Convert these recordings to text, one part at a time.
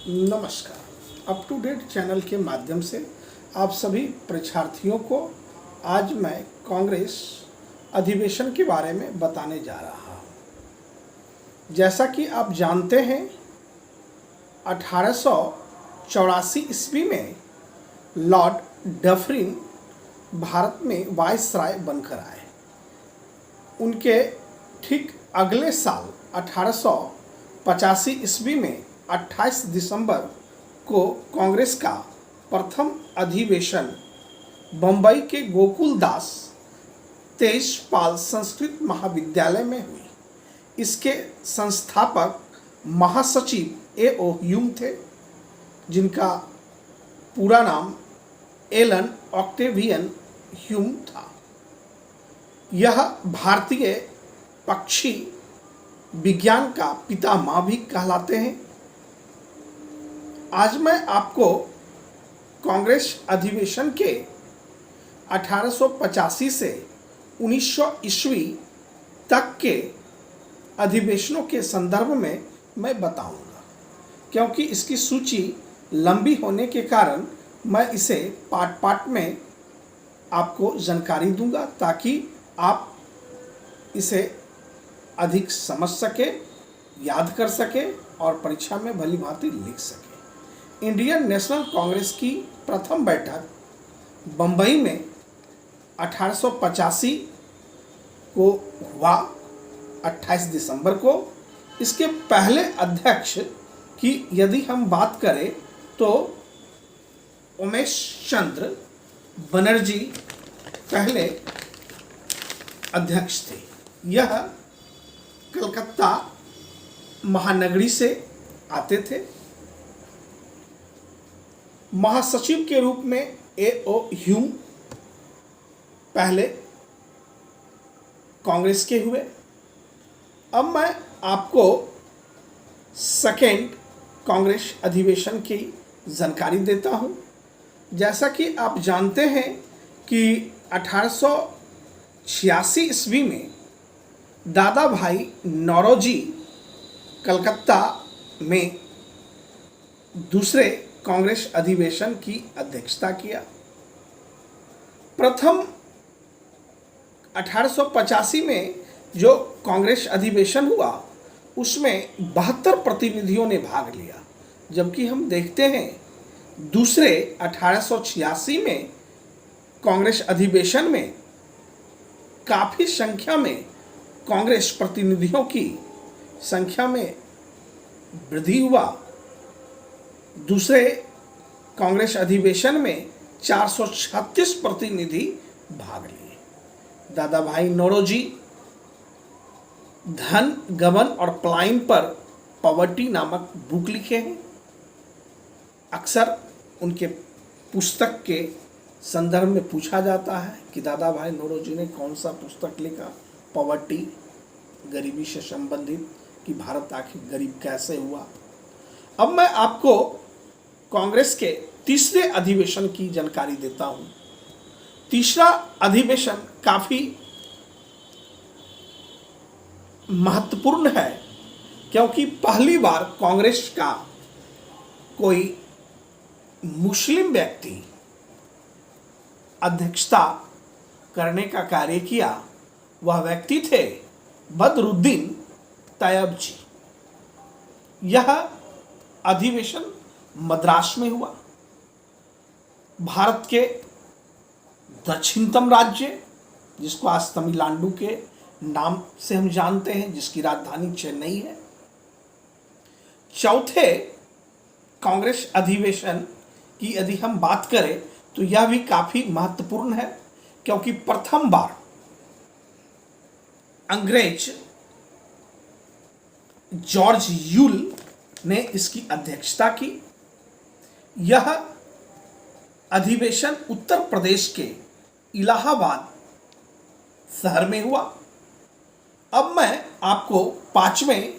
नमस्कार। Up to date channel के माध्यम से आप सभी परीक्षार्थियों को आज मैं कांग्रेस अधिवेशन के बारे में बताने जा रहा हूँ। जैसा कि आप जानते हैं 1884 ईस्वी में लॉर्ड डफरिन भारत में वायसराय बनकर आए। उनके ठीक अगले साल 1885 ईस्वी में 28 दिसंबर को कांग्रेस का प्रथम अधिवेशन बम्बई के गोकुलदास तेजपाल संस्कृत महाविद्यालय में हुई। इसके संस्थापक महासचिव ए.ओ. ह्यूम थे, जिनका पूरा नाम एलन ऑक्टेवियन ह्यूम था। यह भारतीय पक्षी विज्ञान का पितामह भी कहलाते हैं। आज मैं आपको कांग्रेस अधिवेशन के 1885 से 1900 ईस्वी तक के अधिवेशनों के संदर्भ में मैं बताऊंगा, क्योंकि इसकी सूची लंबी होने के कारण मैं इसे पार्ट पार्ट में आपको जानकारी दूंगा, ताकि आप इसे अधिक समझ सके, याद कर सके और परीक्षा में भली भांति लिख सके। इंडियन नेशनल कांग्रेस की प्रथम बैठक बम्बई में 1885 को हुआ, 28 दिसंबर को। इसके पहले अध्यक्ष की यदि हम बात करें तो उमेश चंद्र बनर्जी पहले अध्यक्ष थे। यह कलकत्ता महानगरी से आते थे। महासचिव के रूप में ए.ओ. ह्यूम पहले कांग्रेस के हुए। अब मैं आपको सेकेंड कांग्रेस अधिवेशन की जानकारी देता हूं। जैसा कि आप जानते हैं कि 1886 ईस्वी में दादा भाई नौरोजी कलकत्ता में दूसरे कांग्रेस अधिवेशन की अध्यक्षता किया। प्रथम 1885 में जो कांग्रेस अधिवेशन हुआ उसमें 72 प्रतिनिधियों ने भाग लिया, जबकि हम देखते हैं दूसरे 1886 में कांग्रेस अधिवेशन में काफ़ी संख्या में कांग्रेस प्रतिनिधियों की संख्या में वृद्धि हुआ। दूसरे कांग्रेस अधिवेशन में 436 प्रतिनिधि भाग लिए। दादा भाई नौरोजी धन, गबन और पलायन पर पॉवर्टी नामक बुक लिखे हैं। अक्सर उनके पुस्तक के संदर्भ में पूछा जाता है कि दादा भाई नौरोजी ने कौन सा पुस्तक लिखा, पॉवर्टी, गरीबी से संबंधित, कि भारत आखिर गरीब कैसे हुआ। अब मैं आपको कांग्रेस के तीसरे अधिवेशन की जानकारी देता हूं। तीसरा अधिवेशन काफी महत्वपूर्ण है, क्योंकि पहली बार कांग्रेस का कोई मुस्लिम व्यक्ति अध्यक्षता करने का कार्य किया। वह व्यक्ति थे बदरुद्दीन तैयब जी। यह अधिवेशन मद्रास में हुआ। भारत के दक्षिणतम राज्य, जिसको आज तमिलनाडु के नाम से हम जानते हैं, जिसकी राजधानी चेन्नई है। चौथे कांग्रेस अधिवेशन की यदि हम बात करें तो यह भी काफी महत्वपूर्ण है, क्योंकि प्रथम बार अंग्रेज जॉर्ज यूल ने इसकी अध्यक्षता की। यह अधिवेशन उत्तर प्रदेश के इलाहाबाद शहर में हुआ। अब मैं आपको पांचवें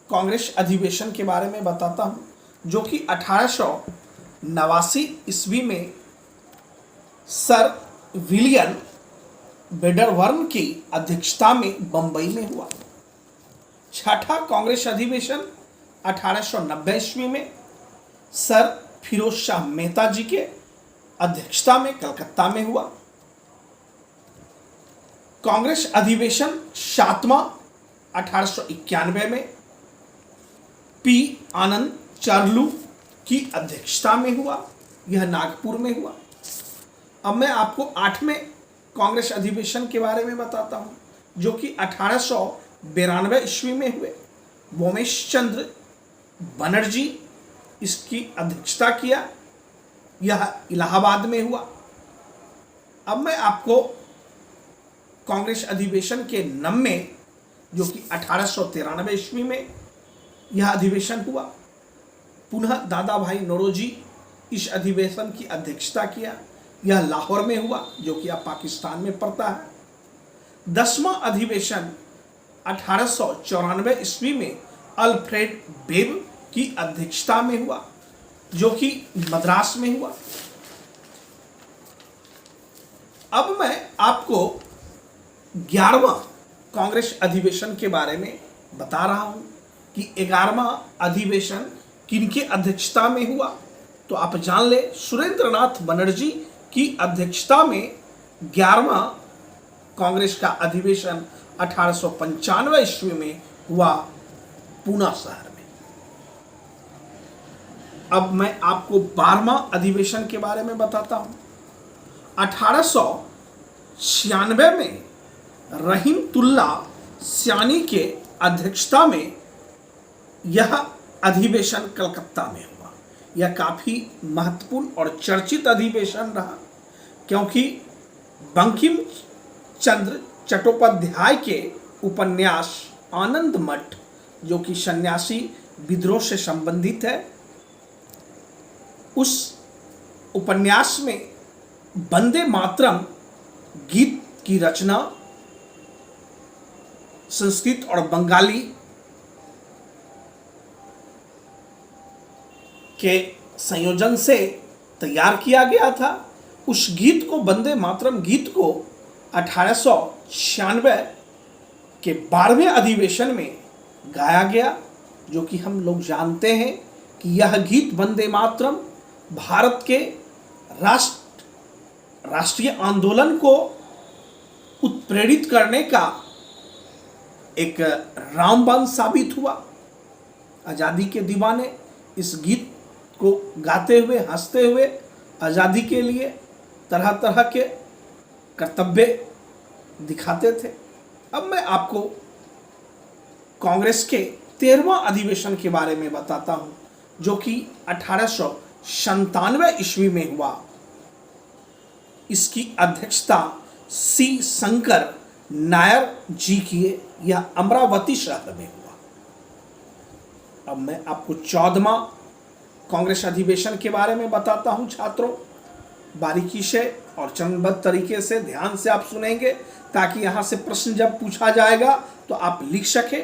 कांग्रेस अधिवेशन के बारे में बताता हूं, जो कि 1889 ईस्वी में सर विलियम बेडरवर्न की अध्यक्षता में बंबई में हुआ। छठा कांग्रेस अधिवेशन 1890 ईस्वी में सर फिरोज शाह मेहता जी के अध्यक्षता में कलकत्ता में हुआ। कांग्रेस अधिवेशन 7वां 1891 में पी आनंद चार्लू की अध्यक्षता में हुआ। यह नागपुर में हुआ। अब मैं आपको 8वें कांग्रेस अधिवेशन के बारे में बताता हूं, जो कि 1892 ईस्वी में हुए। भोमेश चंद्र बनर्जी इसकी अध्यक्षता किया। यह इलाहाबाद में हुआ। अब मैं आपको कांग्रेस अधिवेशन के 9वें, जो कि 1893 ईस्वी में यह अधिवेशन हुआ, पुनः दादा भाई नौरोजी इस अधिवेशन की अध्यक्षता किया। यह लाहौर में हुआ, जो कि अब पाकिस्तान में पड़ता है। 10वां अधिवेशन 1894 ईस्वी में अल्फ्रेड बेब की अध्यक्षता में हुआ, जो कि मद्रास में हुआ। अब मैं आपको 11वां कांग्रेस अधिवेशन के बारे में बता रहा हूं कि 11वां अधिवेशन किनके अध्यक्षता में हुआ। तो आप जान ले, सुरेंद्रनाथ बनर्जी की अध्यक्षता में 11वां कांग्रेस का अधिवेशन 1895 ईस्वी में हुआ, पूना शहर में। अब मैं आपको 12वां अधिवेशन के बारे में बताता हूं। 1896 में रहीमतुल्ला सियानी के अध्यक्षता में यह अधिवेशन कलकत्ता में हुआ। यह काफी महत्वपूर्ण और चर्चित अधिवेशन रहा, क्योंकि बंकिम चंद्र चट्टोपाध्याय के उपन्यास आनंद मठ, जो कि सन्यासी विद्रोह से संबंधित है, उस उपन्यास में वंदे मातरम गीत की रचना संस्कृत और बंगाली के संयोजन से तैयार किया गया था। उस गीत को, वंदे मातरम गीत को 1896 के 12वें अधिवेशन में गाया गया, जो कि हम लोग जानते हैं कि यह गीत वंदे मातरम भारत के राष्ट्रीय आंदोलन को उत्प्रेरित करने का एक रामबाण साबित हुआ। आज़ादी के दीवाने इस गीत को गाते हुए, हंसते हुए आज़ादी के लिए तरह तरह के कर्तव्य दिखाते थे। अब मैं आपको कांग्रेस के 13वां अधिवेशन के बारे में बताता हूं, जो कि 1897 ईस्वी में हुआ। इसकी अध्यक्षता सी शंकर नायर जी की। यह अमरावती शहर में हुआ। अब मैं आपको 14वां कांग्रेस अधिवेशन के बारे में बताता हूं। छात्रों, बारीकी से और चरणबद्ध तरीके से ध्यान से आप सुनेंगे, ताकि यहां से प्रश्न जब पूछा जाएगा तो आप लिख सके।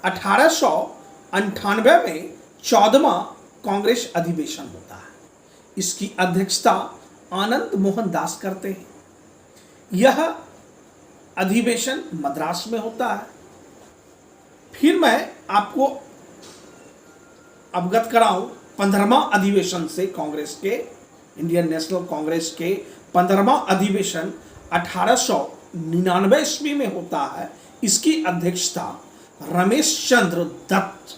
1898 में 14वां कांग्रेस अधिवेशन होता है। इसकी अध्यक्षता आनंद मोहन दास करते हैं। यह अधिवेशन मद्रास में होता है। फिर मैं आपको अवगत कराऊं 15वां अधिवेशन से। कांग्रेस के, इंडियन नेशनल कांग्रेस के 15वां अधिवेशन 1899 ईस्वी में होता है। इसकी अध्यक्षता रमेश चंद्र दत्त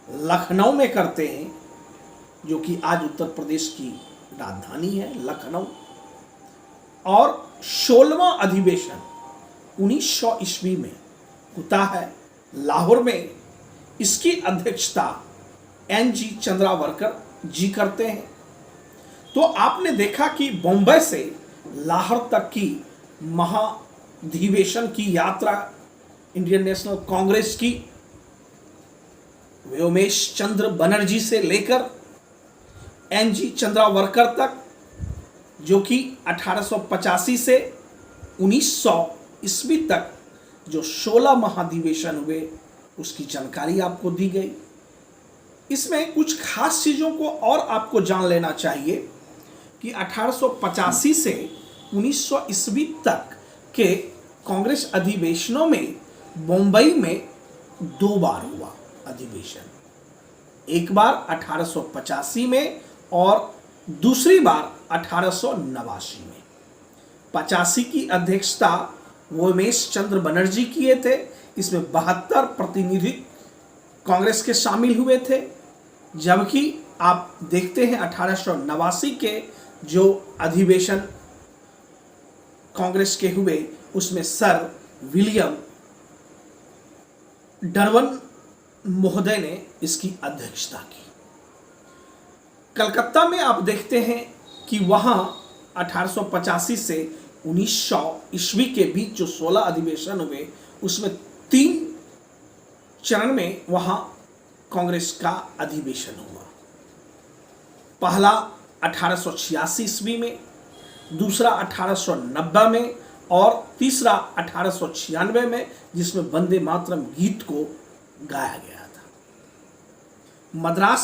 लखनऊ में करते हैं, जो कि आज उत्तर प्रदेश की राजधानी है, लखनऊ। और 16वां अधिवेशन 1900 ईस्वी में होता है लाहौर में। इसकी अध्यक्षता एन.जी. चंद्रावरकर जी करते हैं। तो आपने देखा कि बॉम्बे से लाहौर तक की महाधिवेशन की यात्रा इंडियन नेशनल कांग्रेस की व्योमेश चंद्र बनर्जी से लेकर एन.जी. चंद्रावरकर तक, जो कि 1885 से 1900 ईस्वी तक जो 16 महाधिवेशन हुए, उसकी जानकारी आपको दी गई। इसमें कुछ खास चीज़ों को और आपको जान लेना चाहिए कि 1885 से 1900 ईस्वी तक के कांग्रेस अधिवेशनों में बम्बई में 2 बार हुआ अधिवेशन। एक बार 1885 में और दूसरी बार 1889 में। 85 की अध्यक्षता उमेश चंद्र बनर्जी किए थे। इसमें 72 प्रतिनिधि कांग्रेस के शामिल हुए थे, जबकि आप देखते हैं 1889 के जो अधिवेशन कांग्रेस के हुए उसमें सर विलियम डरवन महोदय ने इसकी अध्यक्षता की। कलकत्ता में आप देखते हैं कि वहां 1885 से 1900 ईस्वी के बीच जो 16 अधिवेशन हुए उसमें 3 चरण में वहां कांग्रेस का अधिवेशन हुआ। पहला 1886 ईस्वी में, दूसरा 1890 में और तीसरा 1896 में, जिसमें वंदे मातरम गीत को गाया गया था। मद्रास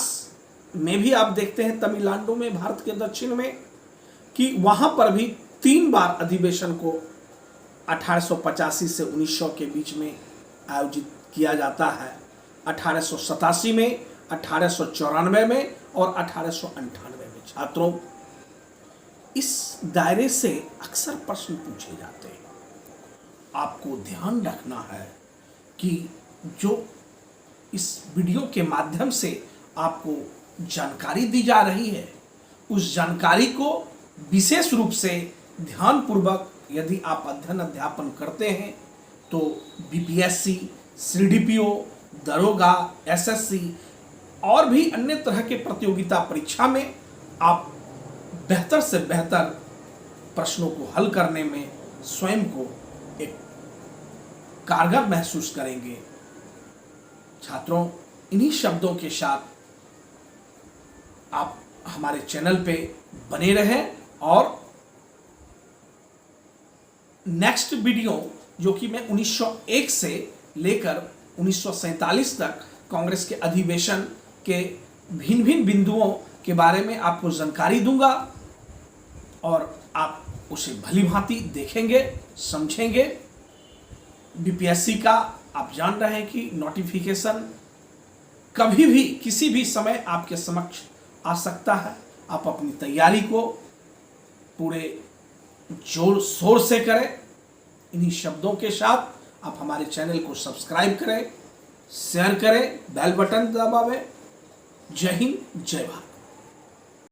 में भी आप देखते हैं तमिलनाडु में, भारत के दक्षिण में, कि वहां पर भी 3 बार अधिवेशन को 1885 से 1900 के बीच में आयोजित किया जाता है। 1887 में, 1894 में और 1898 में। छात्रों, इस दायरे से अक्सर प्रश्न पूछे जाते हैं। आपको ध्यान रखना है कि जो इस वीडियो के माध्यम से आपको जानकारी दी जा रही है, उस जानकारी को विशेष रूप से ध्यानपूर्वक यदि आप अध्ययन अध्यापन करते हैं तो बीपीएससी, सीडीपीओ, दरोगा, एसएससी और भी अन्य तरह के प्रतियोगिता परीक्षा में आप बेहतर से बेहतर प्रश्नों को हल करने में स्वयं को एक कारगर महसूस करेंगे। छात्रों, इन्हीं शब्दों के साथ आप हमारे चैनल पे बने रहें और नेक्स्ट वीडियो जो कि मैं 1901 से लेकर 1947 तक कांग्रेस के अधिवेशन के भिन्न भिन्न बिंदुओं के बारे में आपको जानकारी दूंगा और आप उसे भली भांति देखेंगे, समझेंगे। बीपीएससी का आप जान रहे हैं कि नोटिफिकेशन कभी भी किसी भी समय आपके समक्ष आ सकता है। आप अपनी तैयारी को पूरे जोर शोर से करें। इन्हीं शब्दों के साथ आप हमारे चैनल को सब्सक्राइब करें, शेयर करें, बेल बटन दबावें। जय हिंद, जय भारत।